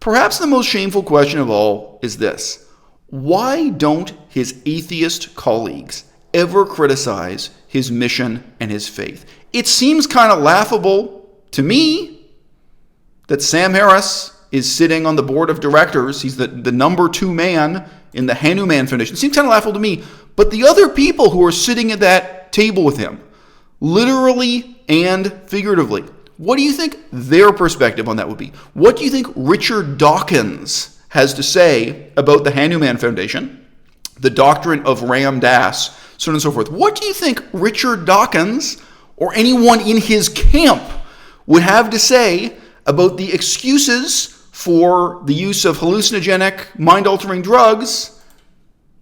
Perhaps the most shameful question of all is this. Why don't his atheist colleagues ever criticize his mission and his faith? It seems kind of laughable to me that Sam Harris is sitting on the board of directors. He's the number 2 man in the Hanuman Foundation. It seems kind of laughable to me. But the other people who are sitting at that table with him, literally and figuratively, what do you think their perspective on that would be? What do you think Richard Dawkins has to say about the Hanuman Foundation, the doctrine of Ram Dass, so on and so forth? What do you think Richard Dawkins or anyone in his camp would have to say about the excuses for the use of hallucinogenic, mind-altering drugs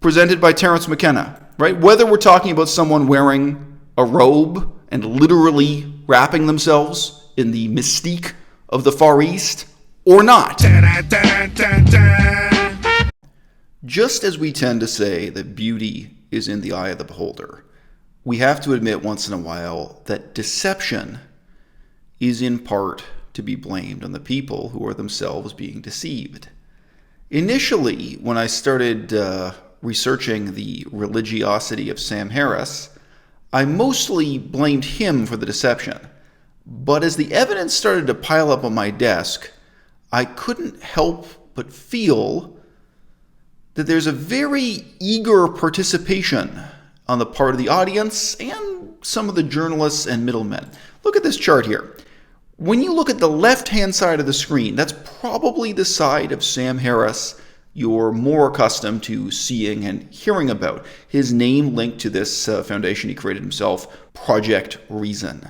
presented by Terence McKenna, right? Whether we're talking about someone wearing a robe and literally wrapping themselves in the mystique of the Far East or not. Just as we tend to say that beauty is in the eye of the beholder, we have to admit once in a while that deception is in part to be blamed on the people who are themselves being deceived. Initially, when I started researching the religiosity of Sam Harris, I mostly blamed him for the deception. But as the evidence started to pile up on my desk, I couldn't help but feel that there's a very eager participation on the part of the audience and some of the journalists and middlemen. Look at this chart here. When you look at the left-hand side of the screen, that's probably the side of Sam Harris you're more accustomed to seeing and hearing about. His name linked to this foundation he created himself, Project Reason.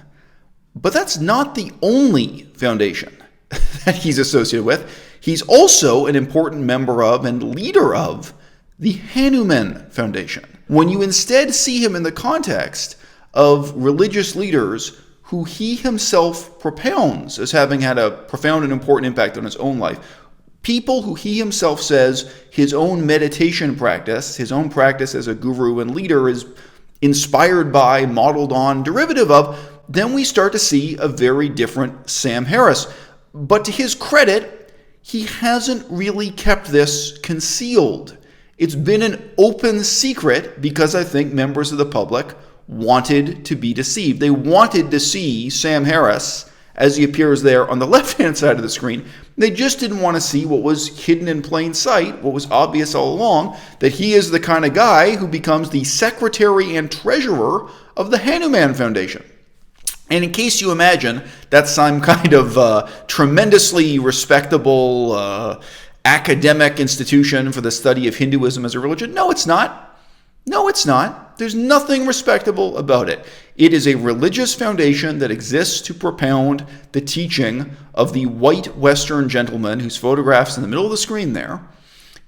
But that's not the only foundation that he's associated with. He's also an important member of and leader of the Hanuman Foundation. When you instead see him in the context of religious leaders who he himself propounds as having had a profound and important impact on his own life, people who he himself says his own meditation practice, his own practice as a guru and leader is inspired by, modeled on, derivative of, then we start to see a very different Sam Harris. But to his credit, he hasn't really kept this concealed. It's been an open secret because I think members of the public wanted to be deceived. They wanted to see Sam Harris as he appears there on the left-hand side of the screen. They just didn't want to see what was hidden in plain sight, what was obvious all along, that he is the kind of guy who becomes the secretary and treasurer of the Hanuman Foundation. And in case you imagine that's some kind of tremendously respectable academic institution for the study of Hinduism as a religion, no, it's not. No, it's not. There's nothing respectable about it. It is a religious foundation that exists to propound the teaching of the white Western gentleman whose photograph's in the middle of the screen there.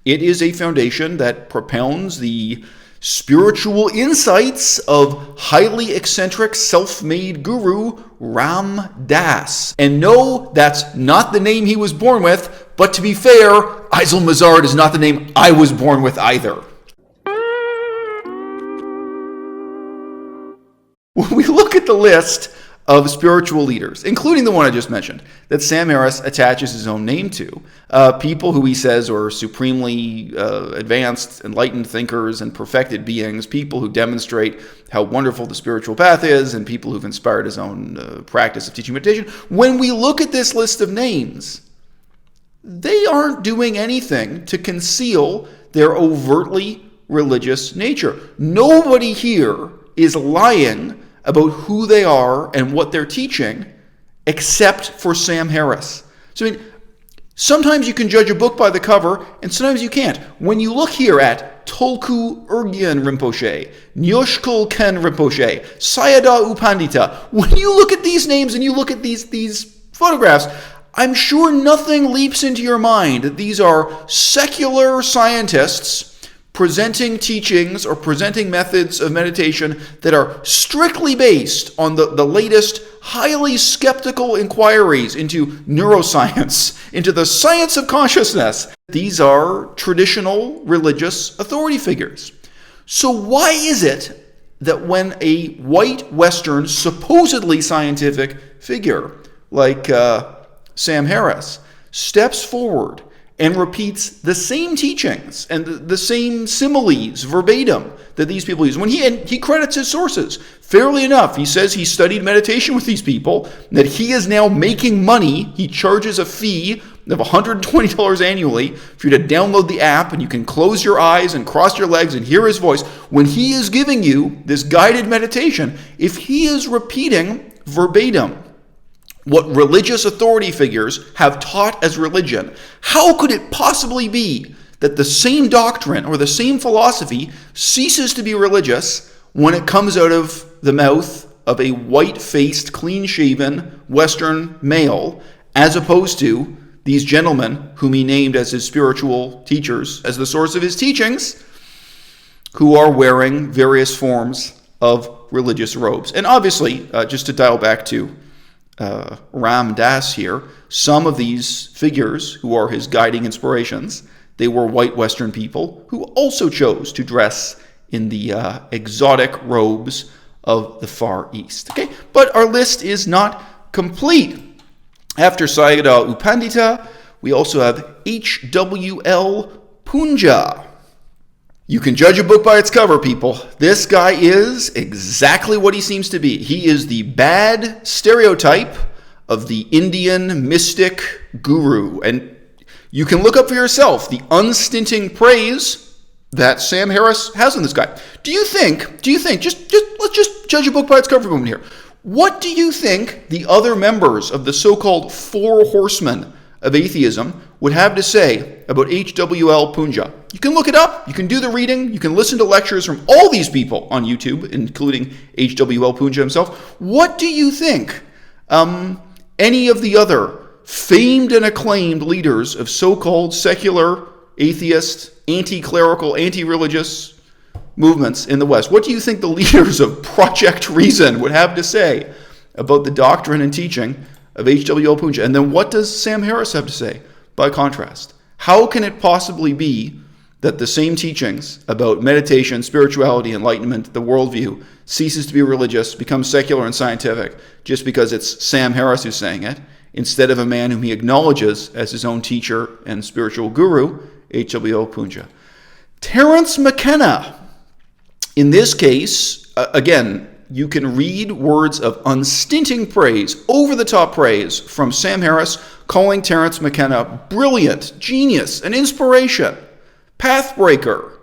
It is a foundation that propounds the spiritual insights of highly eccentric, self-made guru Ram Dass. And no, that's not the name he was born with, but to be fair, Aizul Mazard is not the name I was born with either. When we look at the list of spiritual leaders, including the one I just mentioned, that Sam Harris attaches his own name to, people who he says are supremely advanced, enlightened thinkers and perfected beings, people who demonstrate how wonderful the spiritual path is, and people who've inspired his own practice of teaching meditation. When we look at this list of names, they aren't doing anything to conceal their overtly religious nature. Nobody here is lying about who they are and what they're teaching, except for Sam Harris. So, I mean, sometimes you can judge a book by the cover, and sometimes you can't. When you look here at Tulku Urgyen Rinpoche, Nyoshkul Ken Rinpoche, Sayadaw U Pandita, when you look at these names and you look at these photographs, I'm sure nothing leaps into your mind that these are secular scientists presenting teachings or presenting methods of meditation that are strictly based on the latest, highly skeptical inquiries into neuroscience, into the science of consciousness. These are traditional religious authority figures. So why is it that when a white Western, supposedly scientific figure like Sam Harris steps forward and repeats the same teachings and the same similes verbatim that these people use. And he credits his sources. Fairly enough, he says he studied meditation with these people, that he is now making money. He charges a fee of $120 annually for you to download the app, and you can close your eyes and cross your legs and hear his voice. When he is giving you this guided meditation, if he is repeating verbatim what religious authority figures have taught as religion, how could it possibly be that the same doctrine or the same philosophy ceases to be religious when it comes out of the mouth of a white-faced, clean-shaven Western male, as opposed to these gentlemen whom he named as his spiritual teachers, as the source of his teachings, who are wearing various forms of religious robes? And obviously, just to dial back to Ram Dass here, some of these figures who are his guiding inspirations, they were white Western people who also chose to dress in the exotic robes of the Far East. Okay, but our list is not complete. After Sayadaw U Pandita, we also have H.W.L. Punja. You can judge a book by its cover, people. This guy is exactly what he seems to be. He is the bad stereotype of the Indian mystic guru. And you can look up for yourself the unstinting praise that Sam Harris has on this guy. Do you think, let's just judge a book by its cover for a moment here. What do you think the other members of the so-called Four Horsemen of Atheism would have to say about H.W.L. Punja? You can look it up, you can do the reading, you can listen to lectures from all these people on YouTube, including H.W.L. Punja himself. What do you think any of the other famed and acclaimed leaders of so-called secular, atheist, anti-clerical, anti-religious movements in the West, what do you think the leaders of Project Reason would have to say about the doctrine and teaching of H.W.L. Punja? And then what does Sam Harris have to say by contrast? How can it possibly be that the same teachings about meditation, spirituality, enlightenment, the worldview, ceases to be religious, becomes secular and scientific, just because it's Sam Harris who's saying it, instead of a man whom he acknowledges as his own teacher and spiritual guru, H.W.L. Punja? Terence McKenna. In this case, again, you can read words of unstinting praise, over-the-top praise from Sam Harris, calling Terence McKenna brilliant, genius, an inspiration, pathbreaker.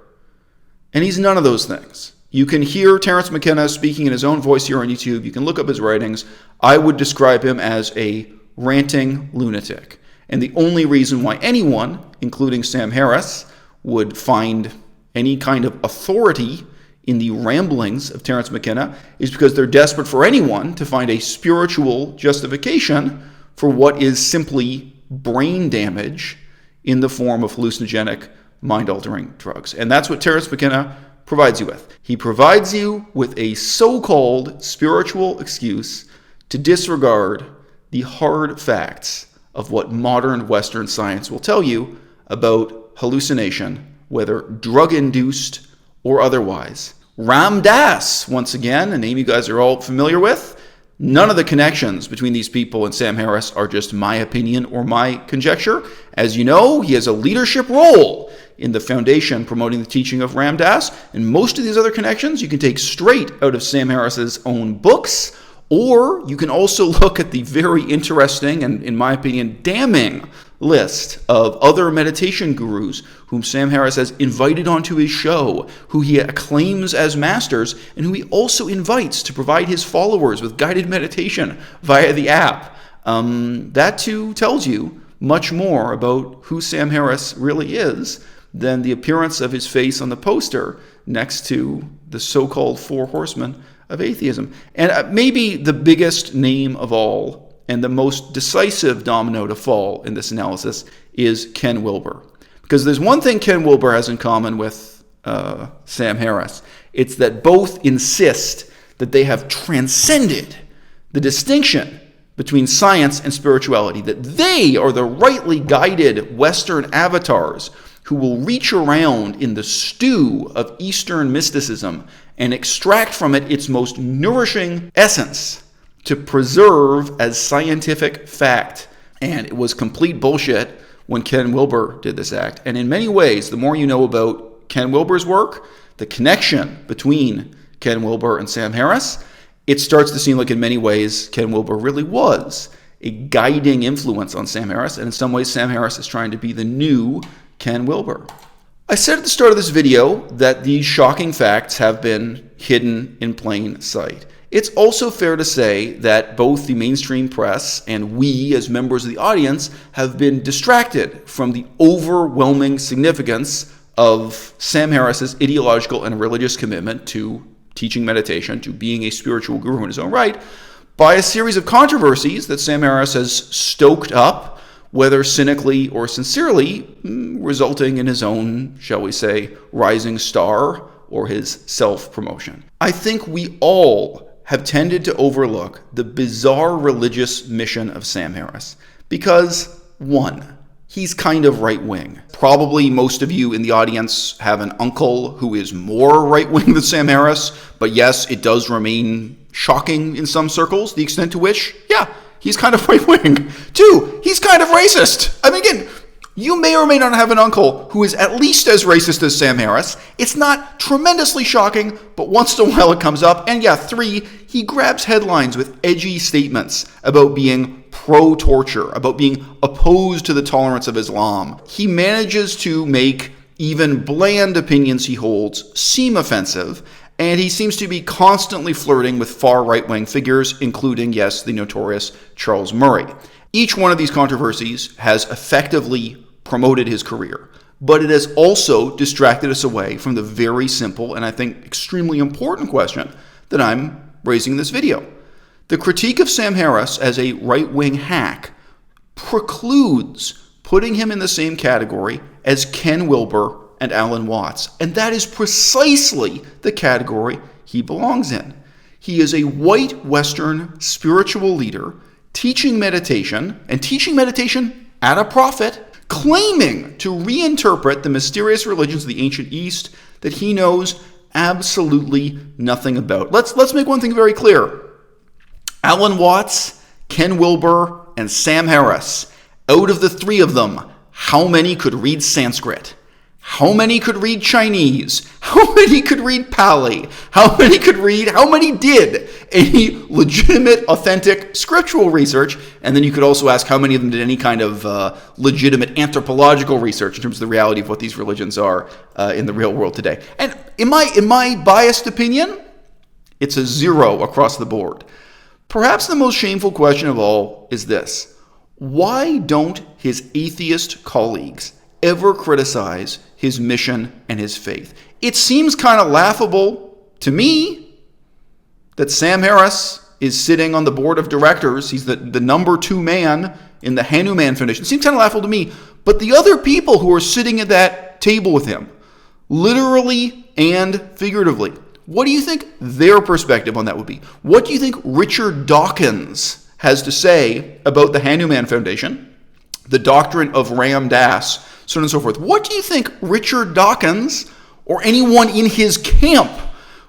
And he's none of those things. You can hear Terence McKenna speaking in his own voice here on YouTube. You can look up his writings. I would describe him as a ranting lunatic. And the only reason why anyone, including Sam Harris, would find any kind of authority in the ramblings of Terence McKenna is because they're desperate for anyone to find a spiritual justification for what is simply brain damage in the form of hallucinogenic, mind-altering drugs. And that's what Terence McKenna provides you with. He provides you with a so-called spiritual excuse to disregard the hard facts of what modern Western science will tell you about hallucination, whether drug-induced or otherwise. Ram Dass, once again, a name you guys are all familiar with. None of the connections between these people and Sam Harris are just my opinion or my conjecture. As you know, he has a leadership role in the foundation promoting the teaching of Ram Dass, and most of these other connections you can take straight out of Sam Harris's own books, or you can also look at the very interesting and, in my opinion, damning list of other meditation gurus whom Sam Harris has invited onto his show, who he acclaims as masters, and who he also invites to provide his followers with guided meditation via the app. That too tells you much more about who Sam Harris really is than the appearance of his face on the poster next to the so-called Four Horsemen of Atheism. And maybe the biggest name of all and the most decisive domino to fall in this analysis is Ken Wilber. Because there's one thing Ken Wilber has in common with Sam Harris. It's that both insist that they have transcended the distinction between science and spirituality, that they are the rightly guided Western avatars who will reach around in the stew of Eastern mysticism and extract from it its most nourishing essence to preserve as scientific fact. And it was complete bullshit when Ken Wilber did this act. And in many ways, the more you know about Ken Wilber's work, the connection between Ken Wilber and Sam Harris, it starts to seem like in many ways Ken Wilber really was a guiding influence on Sam Harris. And in some ways, Sam Harris is trying to be the new Ken Wilber. I said at the start of this video that these shocking facts have been hidden in plain sight. It's also fair to say that both the mainstream press and we as members of the audience have been distracted from the overwhelming significance of Sam Harris's ideological and religious commitment to teaching meditation, to being a spiritual guru in his own right, by a series of controversies that Sam Harris has stoked up, whether cynically or sincerely, resulting in his own, shall we say, rising star or his self-promotion. I think we all have tended to overlook the bizarre religious mission of Sam Harris because, one, he's kind of right-wing. Probably most of you in the audience have an uncle who is more right-wing than Sam Harris, but yes, it does remain shocking in some circles, the extent to which, yeah, he's kind of right-wing. Two, he's kind of racist. I mean, again, you may or may not have an uncle who is at least as racist as Sam Harris. It's not tremendously shocking, but once in a while it comes up. And yeah, three, he grabs headlines with edgy statements about being pro-torture, about being opposed to the tolerance of Islam. He manages to make even bland opinions he holds seem offensive, and he seems to be constantly flirting with far right-wing figures, including, yes, the notorious Charles Murray. Each one of these controversies has effectively promoted his career, but it has also distracted us away from the very simple and I think extremely important question that I'm raising in this video. The critique of Sam Harris as a right-wing hack precludes putting him in the same category as Ken Wilber and Alan Watts, and that is precisely the category he belongs in. He is a white Western spiritual leader teaching meditation, and teaching meditation at a profit, claiming to reinterpret the mysterious religions of the ancient East that he knows absolutely nothing about. Let's make one thing very clear. Alan Watts, Ken Wilber, and Sam Harris, out of the three of them, how many could read Sanskrit? How many could read Chinese? How many could read Pali? How many did any legitimate, authentic scriptural research? And then you could also ask how many of them did any kind of legitimate anthropological research in terms of the reality of what these religions are in the real world today. And in my biased opinion, it's a zero across the board. Perhaps the most shameful question of all is this. Why don't his atheist colleagues ever criticize his mission and his faith? It seems kind of laughable to me that Sam Harris is sitting on the board of directors. He's the number 2 man in the Hanuman Foundation. It seems kind of laughable to me. But the other people who are sitting at that table with him, literally and figuratively, what do you think their perspective on that would be? What do you think Richard Dawkins has to say about the Hanuman Foundation, the doctrine of Ram Dass, so on and so forth? What do you think Richard Dawkins or anyone in his camp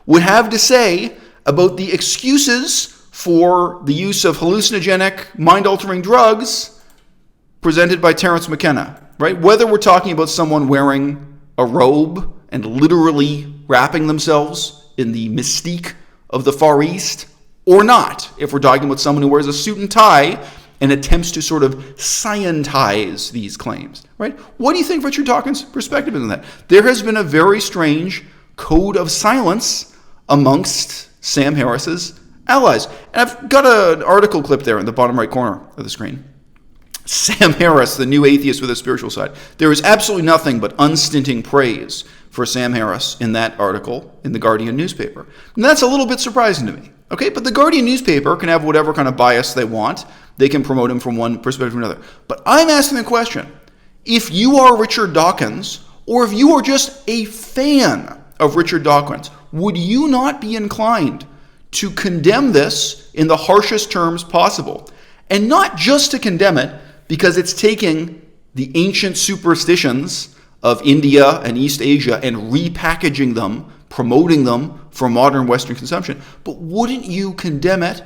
would have to say about the excuses for the use of hallucinogenic, mind-altering drugs presented by Terence McKenna, right? Whether we're talking about someone wearing a robe and literally wrapping themselves in the mystique of the Far East, or not, if we're talking about someone who wears a suit and tie and attempts to sort of scientize these claims, right? What do you think Richard Dawkins' perspective is on that? There has been a very strange code of silence amongst Sam Harris's allies. And I've got an article clip there in the bottom right corner of the screen. Sam Harris, the new atheist with a spiritual side. There is absolutely nothing but unstinting praise for Sam Harris in that article in the Guardian newspaper. And that's a little bit surprising to me. Okay, but the Guardian newspaper can have whatever kind of bias they want. They can promote him from one perspective to another. But I'm asking the question, if you are Richard Dawkins, or if you are just a fan of Richard Dawkins, would you not be inclined to condemn this in the harshest terms possible? And not just to condemn it because it's taking the ancient superstitions of India and East Asia and repackaging them, promoting them for modern Western consumption. But wouldn't you condemn it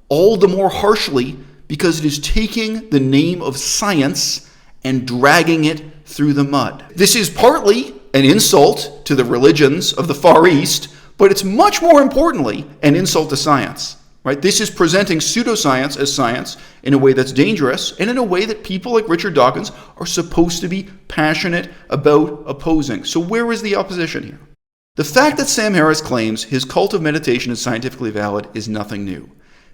all the more harshly because it is taking the name of science and dragging it through the mud. This is partly an insult to the religions of the Far East, but it's much more importantly an insult to science. Right? This is presenting pseudoscience as science in a way that's dangerous and in a way that people like Richard Dawkins are supposed to be passionate about opposing. So where is the opposition here? The fact that Sam Harris claims his cult of meditation is scientifically valid is nothing new.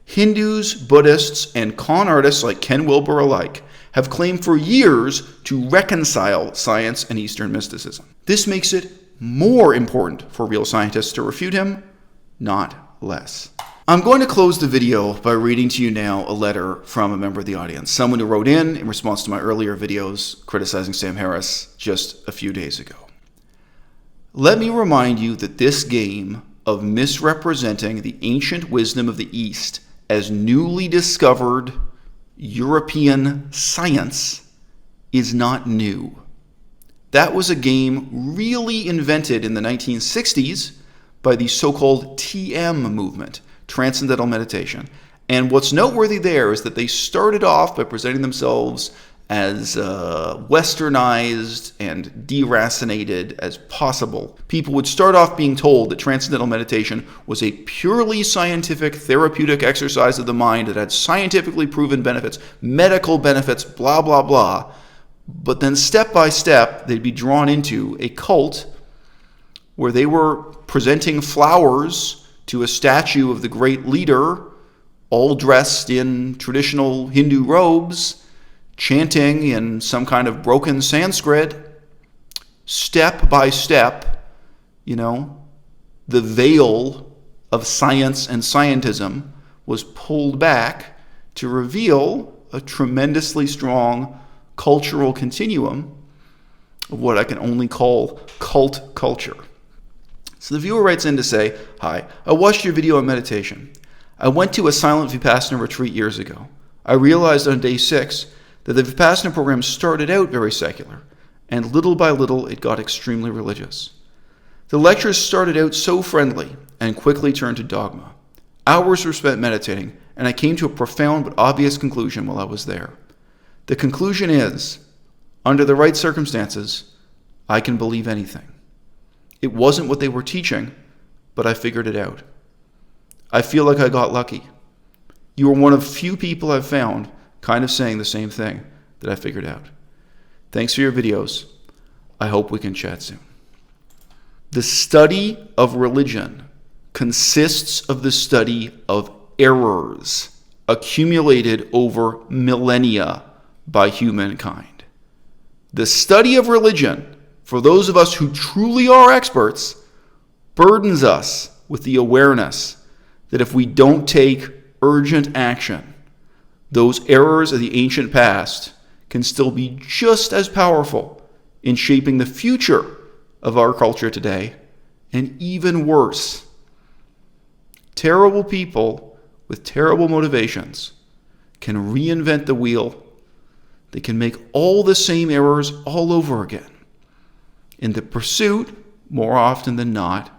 Hindus, Buddhists, and con artists like Ken Wilber alike have claimed for years to reconcile science and Eastern mysticism. This makes it more important for real scientists to refute him, not less. I'm going to close the video by reading to you now a letter from a member of the audience, someone who wrote in response to my earlier videos criticizing Sam Harris just a few days ago. Let me remind you that this game of misrepresenting the ancient wisdom of the East as newly discovered European science is not new. That was a game really invented in the 1960s by the so-called TM movement, Transcendental Meditation. And what's noteworthy there is that they started off by presenting themselves as westernized and deracinated as possible. People would start off being told that Transcendental Meditation was a purely scientific therapeutic exercise of the mind that had scientifically proven benefits, medical benefits, blah, blah, blah. But then step by step, they'd be drawn into a cult where they were presenting flowers to a statue of the great leader, all dressed in traditional Hindu robes, chanting in some kind of broken Sanskrit, step by step, the veil of science and scientism was pulled back to reveal a tremendously strong cultural continuum of what I can only call cult culture. So the viewer writes in to say, "Hi, I watched your video on meditation. I went to a silent Vipassana retreat years ago. I realized on day 6 that the Vipassana program started out very secular, and little by little it got extremely religious. The lectures started out so friendly and quickly turned to dogma. Hours were spent meditating, and I came to a profound but obvious conclusion while I was there. The conclusion is, under the right circumstances, I can believe anything. It wasn't what they were teaching, but I figured it out. I feel like I got lucky. You are one of few people I've found kind of saying the same thing that I figured out. Thanks for your videos. I hope we can chat soon." The study of religion consists of the study of errors accumulated over millennia by humankind. The study of religion, for those of us who truly are experts, burdens us with the awareness that if we don't take urgent action, those errors of the ancient past can still be just as powerful in shaping the future of our culture today, and even worse. Terrible people with terrible motivations can reinvent the wheel. They can make all the same errors all over again in the pursuit, more often than not,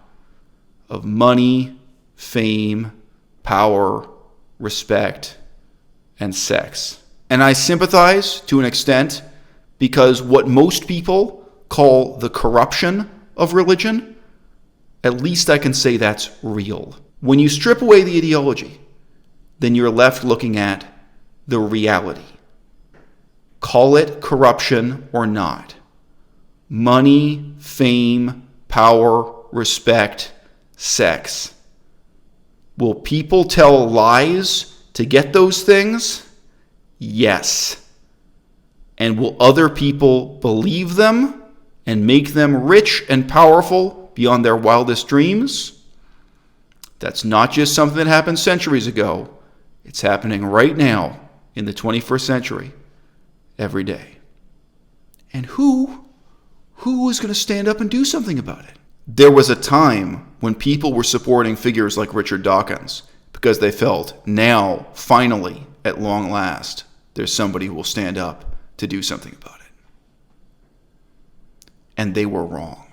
of money, fame, power, respect, and sex. And I sympathize to an extent because what most people call the corruption of religion, at least I can say that's real. When you strip away the ideology, then you're left looking at the reality. Call it corruption or not. Money, fame, power, respect, sex. Will people tell lies to get those things? Yes. And will other people believe them and make them rich and powerful beyond their wildest dreams? That's not just something that happened centuries ago. It's happening right now in the 21st century, every day. And who is going to stand up and do something about it? There was a time when people were supporting figures like Richard Dawkins because they felt, now, finally, at long last, there's somebody who will stand up to do something about it. And they were wrong.